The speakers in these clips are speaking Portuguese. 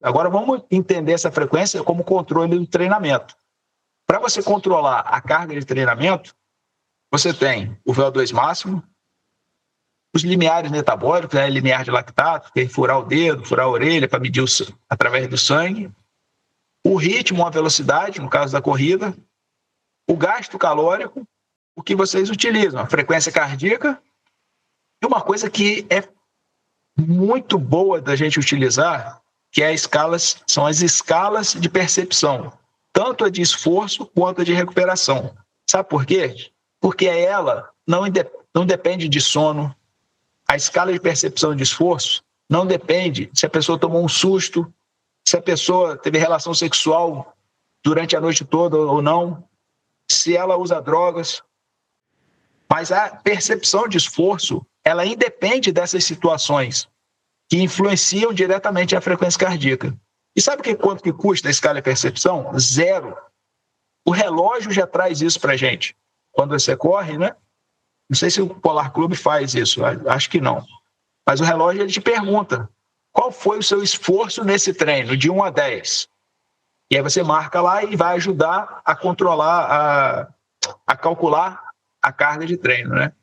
Agora vamos entender essa frequência como controle do treinamento. Para você controlar a carga de treinamento, você tem o VO2 máximo, os limiares metabólicos, né, limiar de lactato, que é furar o dedo, furar a orelha para medir através do sangue, o ritmo, a velocidade, no caso da corrida, o gasto calórico, o que vocês utilizam, a frequência cardíaca, e uma coisa que é muito boa da gente utilizar, que são as escalas de percepção, tanto a de esforço quanto a de recuperação. Sabe por quê? Porque ela não depende de sono. A escala de percepção de esforço não depende se a pessoa tomou um susto, se a pessoa teve relação sexual durante a noite toda ou não, se ela usa drogas. Mas a percepção de esforço, ela independe dessas situações que influenciam diretamente a frequência cardíaca. E sabe quanto que custa a escala de percepção? 0. O relógio já traz isso para a gente. Quando você corre, né? Não sei se o Polar Clube faz isso, acho que não. Mas o relógio ele te pergunta qual foi o seu esforço nesse treino, de 1 a 10. E aí você marca lá e vai ajudar a controlar, a calcular a carga de treino, né?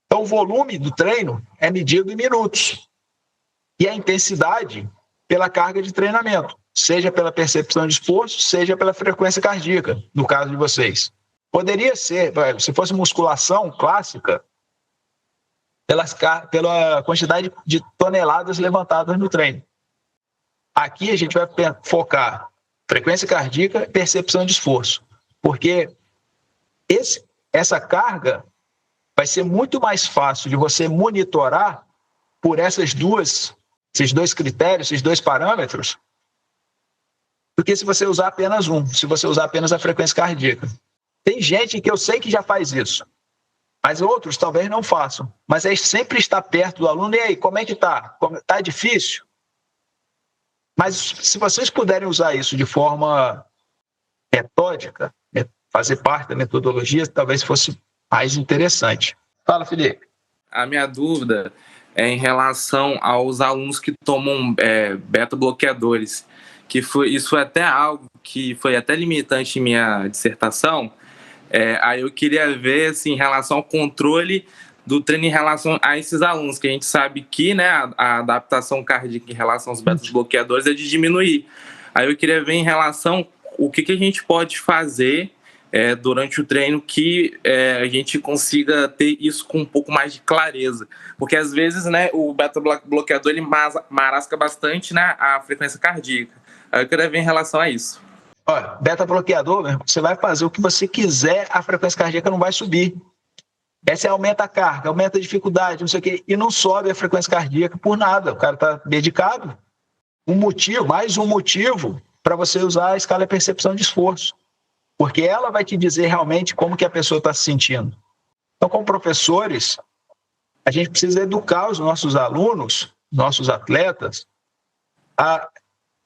Então, o volume do treino é medido em minutos. E a intensidade pela carga de treinamento, seja pela percepção de esforço, seja pela frequência cardíaca, no caso de vocês. Poderia ser, se fosse musculação clássica, pela quantidade de toneladas levantadas no treino. Aqui a gente vai focar frequência cardíaca e percepção de esforço, porque essa carga vai ser muito mais fácil de você monitorar por esses dois critérios, esses dois parâmetros, do que se você usar apenas se você usar apenas a frequência cardíaca. Tem gente que eu sei que já faz isso, mas outros talvez não façam. Mas é sempre estar perto do aluno. E aí, como é que está? Está difícil? Mas se vocês puderem usar isso de forma metódica, fazer parte da metodologia, talvez fosse mais interessante. Fala, Felipe. A minha dúvida é em relação aos alunos que tomam beta-bloqueadores, isso foi até algo que foi até limitante em minha dissertação. Aí eu queria ver assim, em relação ao controle do treino em relação a esses alunos, que a gente sabe que, né, a adaptação cardíaca em relação aos beta-bloqueadores é de diminuir. Aí eu queria ver em relação o que a gente pode fazer durante o treino que a gente consiga ter isso com um pouco mais de clareza. Porque às vezes, né, o beta-bloqueador ele marasca bastante, né, a frequência cardíaca. Aí eu queria ver em relação a isso. Olha, beta-bloqueador, você vai fazer o que você quiser, a frequência cardíaca não vai subir. Essa aumenta a carga, aumenta a dificuldade, não sei o quê, e não sobe a frequência cardíaca por nada. O cara está dedicado. Mais um motivo para você usar a escala de percepção de esforço. Porque ela vai te dizer realmente como que a pessoa está se sentindo. Então, como professores, a gente precisa educar os nossos alunos, nossos atletas, a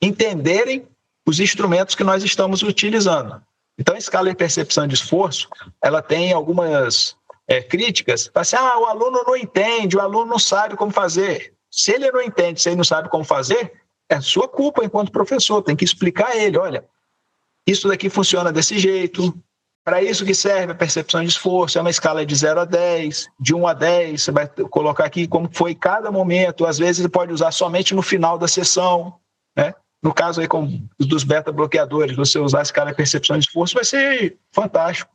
entenderem os instrumentos que nós estamos utilizando. Então, a escala de percepção de esforço, ela tem algumas críticas. Assim, o aluno não entende, o aluno não sabe como fazer. Se ele não entende, se ele não sabe como fazer, é sua culpa enquanto professor. Tem que explicar a ele, olha, isso daqui funciona desse jeito, para isso que serve a percepção de esforço, é uma escala de 0 a 10, de 1 a 10, você vai colocar aqui como foi cada momento, às vezes você pode usar somente no final da sessão, né? No caso aí dos beta-bloqueadores, você usar a escala de percepção de esforço vai ser fantástico.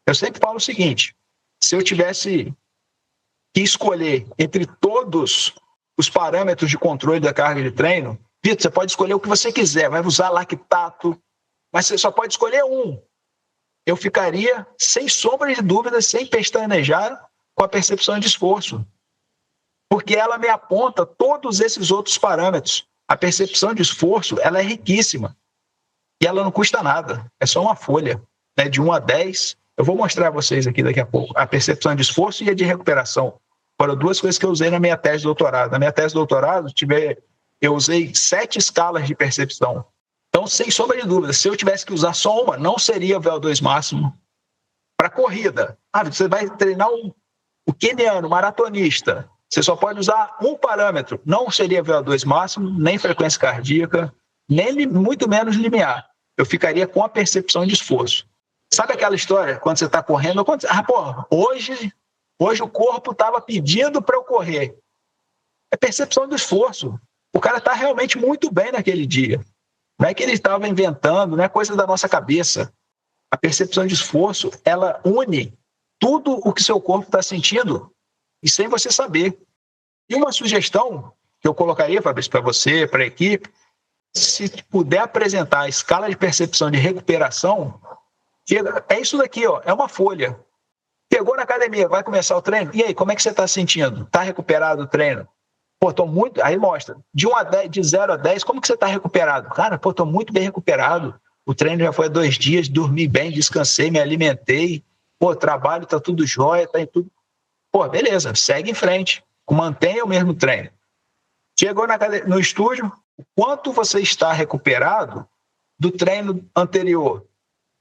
Eu sempre falo o seguinte, se eu tivesse que escolher entre todos os parâmetros de controle da carga de treino, Vitor, você pode escolher o que você quiser, vai usar lactato, mas você só pode escolher um. Eu ficaria, sem sombra de dúvida, sem pestanejar, com a percepção de esforço. Porque ela me aponta todos esses outros parâmetros. A percepção de esforço, ela é riquíssima. E ela não custa nada. É só uma folha, né, de 1 a 10. Eu vou mostrar a vocês aqui daqui a pouco. A percepção de esforço e a de recuperação. Foram duas coisas que eu usei na minha tese de doutorado. Na minha tese de doutorado, eu usei 7 escalas de percepção. Então, sem sombra de dúvida, se eu tivesse que usar só uma, não seria o VO2 máximo. Para corrida, você vai treinar o queniano, maratonista. Você só pode usar um parâmetro. Não seria VO2 máximo, nem frequência cardíaca, nem muito menos limiar. Eu ficaria com a percepção de esforço. Sabe aquela história, quando você está correndo, hoje o corpo estava pedindo para eu correr. É percepção do esforço. O cara está realmente muito bem naquele dia. Não é que ele estava inventando, não é coisa da nossa cabeça. A percepção de esforço, ela une tudo o que seu corpo está sentindo e sem você saber. E uma sugestão que eu colocaria, Fabrício, para você, para a equipe, se puder apresentar a escala de percepção de recuperação, é isso daqui, ó, é uma folha. Pegou na academia, vai começar o treino, e aí, como é que você está sentindo? Está recuperado o treino? Pô, tô muito... Aí mostra, de 0 a 10, como que você está recuperado? Cara, pô, tô muito bem recuperado. O treino já foi há 2 dias, dormi bem, descansei, me alimentei. Pô, trabalho, tá tudo jóia, tá em tudo... Pô, beleza, segue em frente. Mantenha o mesmo treino. Chegou no estúdio, o quanto você está recuperado do treino anterior?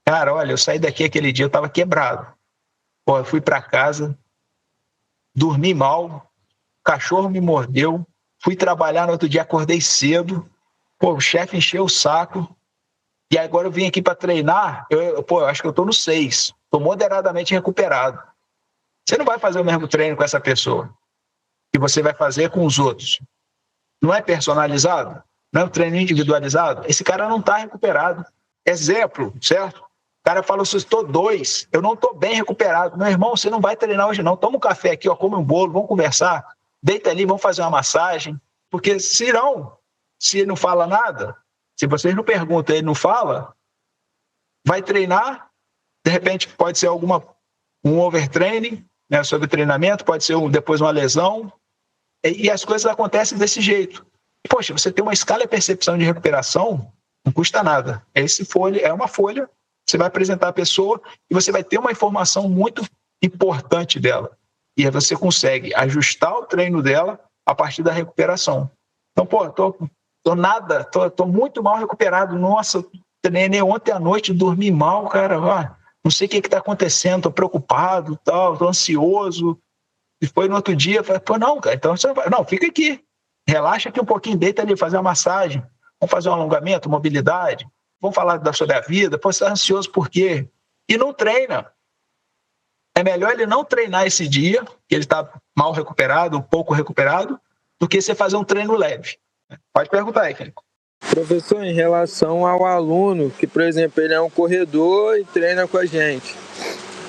Cara, olha, eu saí daqui aquele dia, eu estava quebrado. Pô, eu fui para casa, dormi mal, o cachorro me mordeu, fui trabalhar no outro dia, acordei cedo, pô, o chefe encheu o saco, e agora eu vim aqui para treinar, eu acho que eu estou no 6, estou moderadamente recuperado. Você não vai fazer o mesmo treino com essa pessoa que você vai fazer com os outros. Não é personalizado? Não é um treino individualizado? Esse cara não está recuperado. Exemplo, certo? O cara fala, eu estou 2, eu não estou bem recuperado. Meu irmão, você não vai treinar hoje não. Toma um café aqui, ó, come um bolo, vamos conversar. Deita ali, vamos fazer uma massagem. Porque se não fala nada, se vocês não perguntam e ele não fala, vai treinar, de repente pode ser um overtraining, né, sobre treinamento, pode ser depois uma lesão, e as coisas acontecem desse jeito. Poxa, você tem uma escala de percepção de recuperação, não custa nada. É uma folha, você vai apresentar a pessoa e você vai ter uma informação muito importante dela. E aí você consegue ajustar o treino dela a partir da recuperação. Então, pô, tô muito mal recuperado. Nossa, treinei ontem à noite, dormi mal, cara. Não sei o que está acontecendo, estou preocupado, estou ansioso. E foi no outro dia, falei, pô, não, cara, então você vai. Não, fica aqui. Relaxa aqui um pouquinho, deita ali, fazer uma massagem. Vamos fazer um alongamento, mobilidade. Vamos falar sobre a vida. Pô, você está ansioso por quê? E não treina. É melhor ele não treinar esse dia, que ele está mal recuperado, pouco recuperado, do que você fazer um treino leve. Pode perguntar aí, Felipe. Professor, em relação ao aluno, que, por exemplo, ele é um corredor e treina com a gente.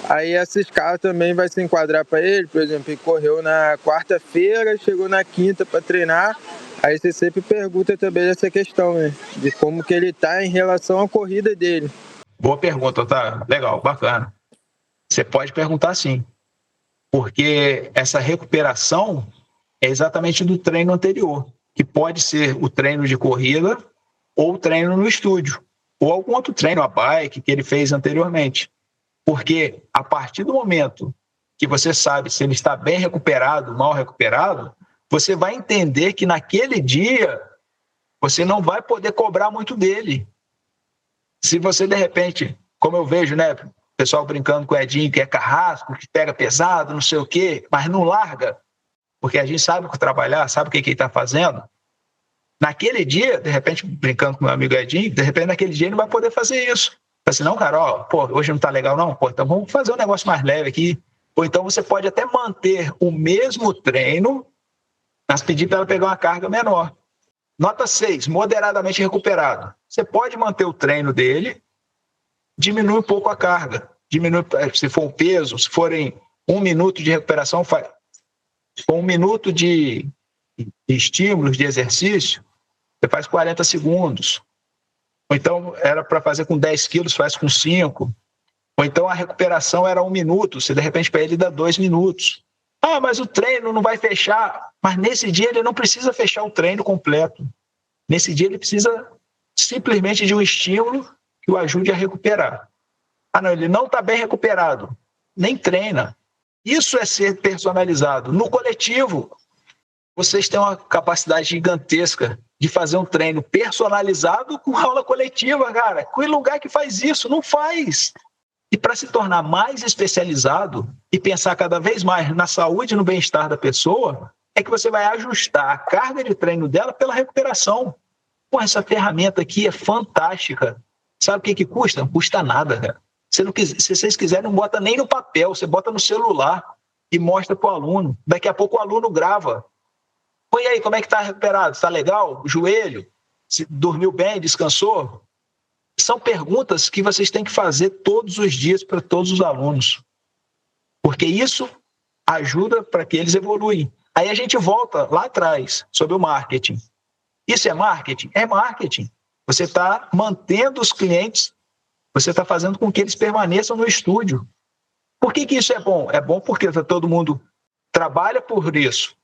Aí essa escala também vai se enquadrar para ele, por exemplo, ele correu na quarta-feira, chegou na quinta para treinar, aí você sempre pergunta também essa questão, né? De como que ele está em relação à corrida dele. Boa pergunta, tá? Legal, bacana. Você pode perguntar sim, porque essa recuperação é exatamente do treino anterior, que pode ser o treino de corrida ou o treino no estúdio, ou algum outro treino, a bike, que ele fez anteriormente. Porque a partir do momento que você sabe se ele está bem recuperado, mal recuperado, você vai entender que naquele dia você não vai poder cobrar muito dele. Se você, de repente, como eu vejo, né, o pessoal brincando com o Edinho, que é carrasco, que pega pesado, não sei o quê, mas não larga, porque a gente sabe o que trabalhar, sabe o que ele está fazendo. Naquele dia, de repente, brincando com meu amigo Edinho, de repente, naquele dia ele não vai poder fazer isso. Assim, não, cara, hoje não tá legal não, então vamos fazer um negócio mais leve aqui. Ou então você pode até manter o mesmo treino, mas pedir para ela pegar uma carga menor. Nota 6, moderadamente recuperado. Você pode manter o treino dele, diminui um pouco a carga. Diminui, se for um peso, se forem 1 minuto de recuperação, se for 1 minuto de estímulos, de exercício, você faz 40 segundos. Ou então era para fazer com 10 quilos, faz com 5. Ou então a recuperação era 1 minuto, você de repente para ele dá 2 minutos. Ah, mas o treino não vai fechar. Mas nesse dia ele não precisa fechar o treino completo. Nesse dia ele precisa simplesmente de um estímulo que o ajude a recuperar. Ah, não, ele não está bem recuperado. Nem treina. Isso é ser personalizado. No coletivo, vocês têm uma capacidade gigantesca de fazer um treino personalizado com aula coletiva, cara. Que lugar que faz isso? Não faz. E para se tornar mais especializado e pensar cada vez mais na saúde e no bem-estar da pessoa, é que você vai ajustar a carga de treino dela pela recuperação. Pô, essa ferramenta aqui é fantástica. Sabe o que custa? Não custa nada, cara. Se vocês quiserem, não bota nem no papel, você bota no celular e mostra para o aluno. Daqui a pouco o aluno grava. Pô, e aí, como é que está recuperado? Está legal? O joelho? Dormiu bem? Descansou? São perguntas que vocês têm que fazer todos os dias para todos os alunos. Porque isso ajuda para que eles evoluem. Aí a gente volta lá atrás, sobre o marketing. Isso é marketing? É marketing. Você está mantendo os clientes, você está fazendo com que eles permaneçam no estúdio. Por que isso é bom? É bom porque todo mundo trabalha por isso.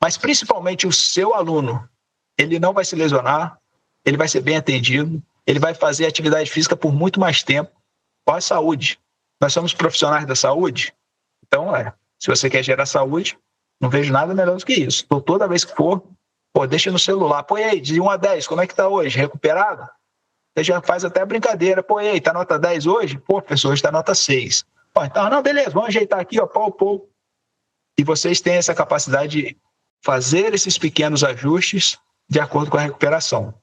Mas principalmente o seu aluno, ele não vai se lesionar, ele vai ser bem atendido, ele vai fazer atividade física por muito mais tempo. Qual a saúde? Nós somos profissionais da saúde? Então, se você quer gerar saúde, não vejo nada melhor do que isso. Então, toda vez que for, deixa no celular. Pô, e aí, de 1 a 10, como é que está hoje? Recuperado? Você já faz até a brincadeira. Pô, e aí, está nota 10 hoje? Pô, professor, hoje está nota 6. Pô, então, não, beleza, vamos ajeitar aqui, ó, pau. E vocês têm essa capacidade de fazer esses pequenos ajustes de acordo com a recuperação.